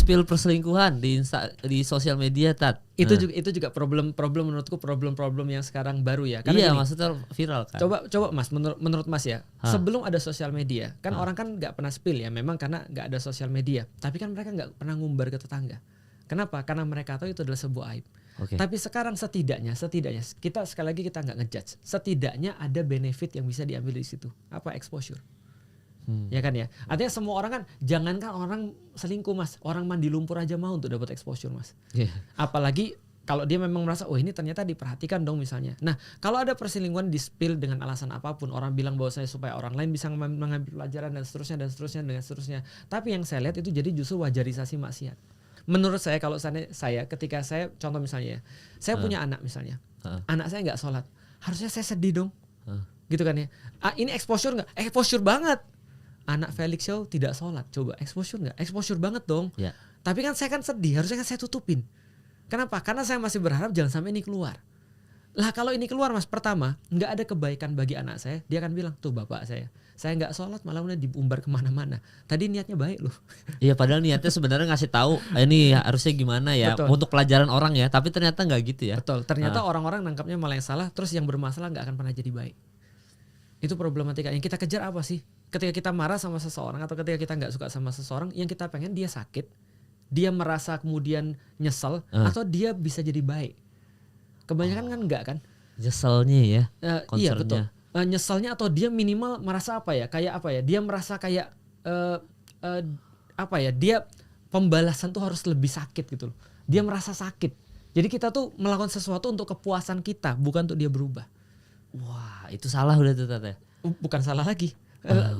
spill perselingkuhan di sosial media, Tat. Itu juga problem menurutku, problem yang sekarang baru ya. Karena iya, gini, maksudnya viral kan. Coba Mas, menurut Mas ya, sebelum ada sosial media, kan orang kan nggak pernah spill ya, memang karena nggak ada sosial media. Tapi kan mereka nggak pernah ngumbar ke tetangga. Kenapa? Karena mereka tahu itu adalah sebuah aib. Okay. Tapi sekarang setidaknya kita sekali lagi kita nggak ngejudge. Setidaknya ada benefit yang bisa diambil di situ. Apa? Exposure. Ya kan ya. Artinya semua orang kan, jangankan orang selingkuh Mas, orang mandi lumpur aja mau untuk dapat exposure Mas. Yeah. Apalagi kalau dia memang merasa, oh ini ternyata diperhatikan dong misalnya. Nah kalau ada perselingkuhan di spill dengan alasan apapun, orang bilang bahwa saya supaya orang lain bisa mengambil pelajaran dan seterusnya. Tapi yang saya lihat itu jadi justru wajarisasi maksiat. Menurut saya kalau saya ketika saya contoh misalnya ya, saya punya anak misalnya, anak saya nggak sholat, harusnya saya sedih dong, gitu kan ya. Ini exposure nggak? Exposure banget. Anak Felix Show tidak sholat, coba exposure nggak? Exposure banget dong. Yeah. Tapi kan saya kan sedih, harusnya kan saya tutupin. Kenapa? Karena saya masih berharap jangan sampai ini keluar. Lah kalau ini keluar Mas, pertama nggak ada kebaikan bagi anak saya, dia akan bilang tuh bapak saya nggak sholat malah udah diumbar kemana-mana. Tadi niatnya baik loh. Iya, padahal niatnya sebenarnya ngasih tahu ini harusnya gimana ya. Betul. Untuk pelajaran orang ya, tapi ternyata nggak gitu ya. Betul. Ternyata orang-orang nangkapnya malah yang salah, terus yang bermasalah nggak akan pernah jadi baik. Itu problematika. Yang kita kejar apa sih? Ketika kita marah sama seseorang atau ketika kita nggak suka sama seseorang, yang kita pengen dia sakit, dia merasa kemudian nyesel, atau dia bisa jadi baik. Kebanyakan kan enggak kan? Nyeselnya ya, iya betul. concernnya. Nyeselnya atau dia minimal merasa apa ya? Kayak apa ya? Dia merasa kayak apa ya? Dia pembalasan tuh harus lebih sakit gitu loh. Dia merasa sakit. Jadi kita tuh melakukan sesuatu untuk kepuasan kita, bukan untuk dia berubah. Wah, itu salah udah tuh Tat ya. Bukan salah lagi.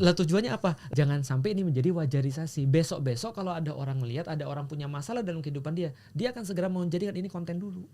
Lah tujuannya apa? Jangan sampai ini menjadi wajarisasi. Besok-besok kalau ada orang melihat, ada orang punya masalah dalam kehidupan dia akan segera menjadikan ini konten dulu.